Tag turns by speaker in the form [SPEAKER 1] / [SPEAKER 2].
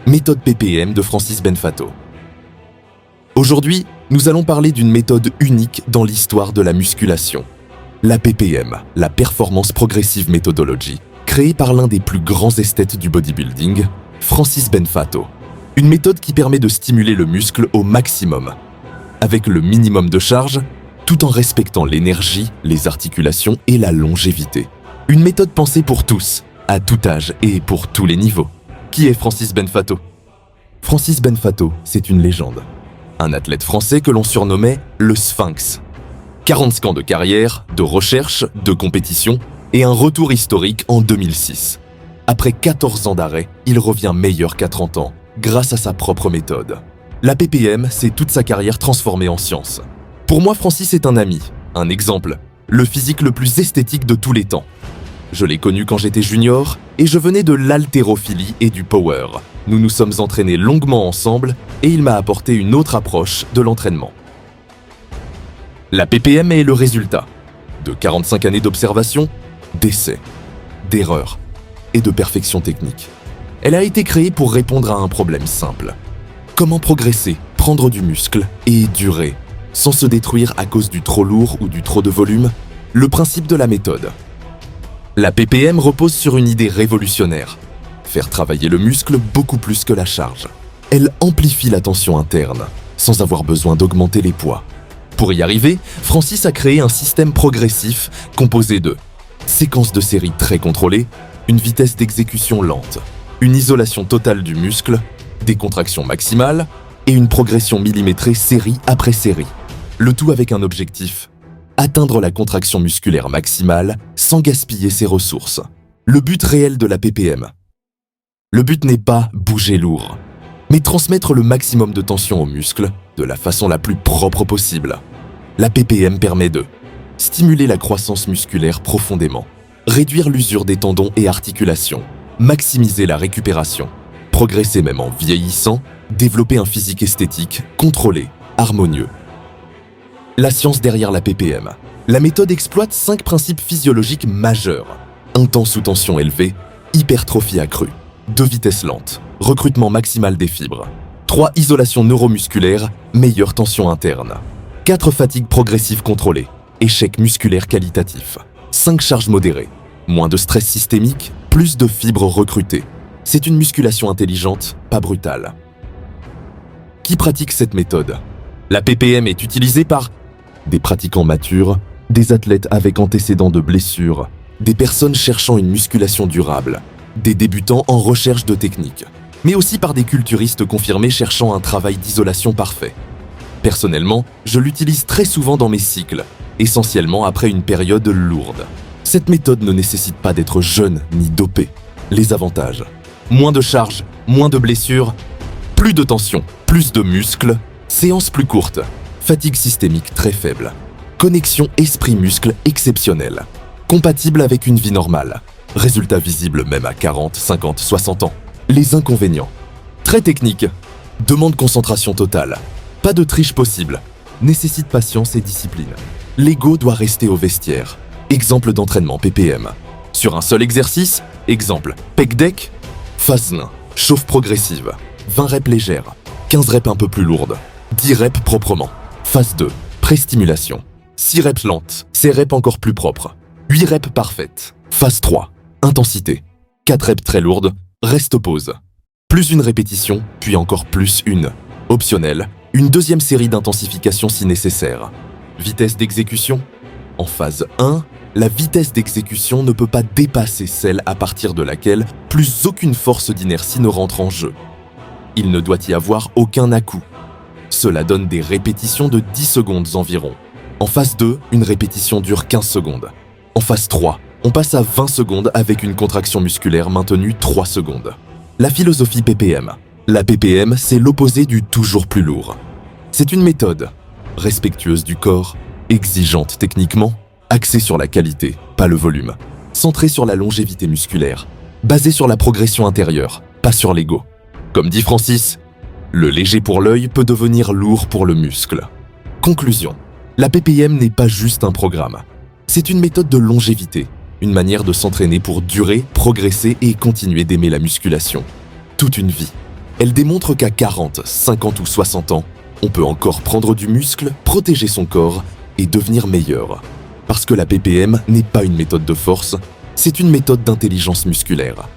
[SPEAKER 1] méthode PPM de Francis Benfato. Aujourd'hui, nous allons parler d'une méthode unique dans l'histoire de la musculation. La PPM, la Performance Progressive Methodology, créée par l'un des plus grands esthètes du bodybuilding, Francis Benfato. Une méthode qui permet de stimuler le muscle au maximum, avec le minimum de charge, tout en respectant l'énergie, les articulations et la longévité. Une méthode pensée pour tous, à tout âge et pour tous les niveaux. Qui est Francis Benfato? Francis Benfato, c'est une légende. Un athlète français que l'on surnommait le Sphinx. 40 ans de carrière, de recherche, de compétition et un retour historique en 2006. Après 14 ans d'arrêt, il revient meilleur qu'à 30 ans, grâce à sa propre méthode. La PPM, c'est toute sa carrière transformée en science. Pour moi, Francis est un ami, un exemple, le physique le plus esthétique de tous les temps. Je l'ai connu quand j'étais junior et je venais de l'haltérophilie et du power. Nous nous sommes entraînés longuement ensemble et il m'a apporté une autre approche de l'entraînement. La PPM est le résultat de 45 années d'observation, d'essais, d'erreurs et de perfection technique. Elle a été créée pour répondre à un problème simple. Comment progresser, prendre du muscle et durer, sans se détruire à cause du trop lourd ou du trop de volume? Le principe de la méthode. La PPM repose sur une idée révolutionnaire. Faire travailler le muscle beaucoup plus que la charge. Elle amplifie la tension interne, sans avoir besoin d'augmenter les poids. Pour y arriver, Francis a créé un système progressif composé de séquences de séries très contrôlées, une vitesse d'exécution lente, une isolation totale du muscle, des contractions maximales et une progression millimétrée série après série. Le tout avec un objectif: atteindre la contraction musculaire maximale sans gaspiller ses ressources. Le but réel de la PPM. Le but n'est pas bouger lourd, mais transmettre le maximum de tension aux muscles de la façon la plus propre possible. La PPM permet de stimuler la croissance musculaire profondément, réduire l'usure des tendons et articulations, maximiser la récupération, progresser même en vieillissant, développer un physique esthétique, contrôlé, harmonieux. La science derrière la PPM. La méthode exploite 5 principes physiologiques majeurs. 1 temps sous tension élevée, hypertrophie accrue, 2 vitesses lentes, recrutement maximal des fibres, 3 isolation neuromusculaire, meilleure tension interne, 4 fatigue progressive contrôlée, échec musculaire qualitatif, 5 charges modérées, moins de stress systémique, plus de fibres recrutées. C'est une musculation intelligente, pas brutale. Qui pratique cette méthode? La PPM est utilisée par des pratiquants matures, des athlètes avec antécédents de blessures, des personnes cherchant une musculation durable, des débutants en recherche de technique, mais aussi par des culturistes confirmés cherchant un travail d'isolation parfait. Personnellement, je l'utilise très souvent dans mes cycles, essentiellement après une période lourde. Cette méthode ne nécessite pas d'être jeune ni dopé. Les avantages: moins de charge, moins de blessures, plus de tension, plus de muscles, séances plus courtes, fatigue systémique très faible, connexion esprit-muscle exceptionnelle, compatible avec une vie normale, résultats visibles même à 40, 50, 60 ans. Les inconvénients: très technique, demande concentration totale, pas de triche possible, nécessite patience et discipline. L'ego doit rester au vestiaire. Exemple d'entraînement PPM. Sur un seul exercice, exemple pec deck, phase 1, chauffe progressive, 20 reps légères, 15 reps un peu plus lourdes, 10 reps proprement. Phase 2, pré-stimulation, 6 reps lentes, 6 reps encore plus propres, 8 reps parfaites. Phase 3, intensité, 4 reps très lourdes, reste pause. Plus une répétition, puis encore plus une. Optionnelle, une deuxième série d'intensification si nécessaire. Vitesse d'exécution. En phase 1, la vitesse d'exécution ne peut pas dépasser celle à partir de laquelle plus aucune force d'inertie ne rentre en jeu. Il ne doit y avoir aucun à-coup. Cela donne des répétitions de 10 secondes environ. En phase 2, une répétition dure 15 secondes. En phase 3, on passe à 20 secondes avec une contraction musculaire maintenue 3 secondes. La philosophie PPM. La PPM, c'est l'opposé du toujours plus lourd. C'est une méthode respectueuse du corps, exigeante techniquement, axée sur la qualité, pas le volume, centrée sur la longévité musculaire, basée sur la progression intérieure, pas sur l'ego. Comme dit Francis, le léger pour l'œil peut devenir lourd pour le muscle. Conclusion. La PPM n'est pas juste un programme. C'est une méthode de longévité, une manière de s'entraîner pour durer, progresser et continuer d'aimer la musculation. Toute une vie. Elle démontre qu'à 40, 50 ou 60 ans, on peut encore prendre du muscle, protéger son corps et devenir meilleur. Parce que la BPM n'est pas une méthode de force, c'est une méthode d'intelligence musculaire.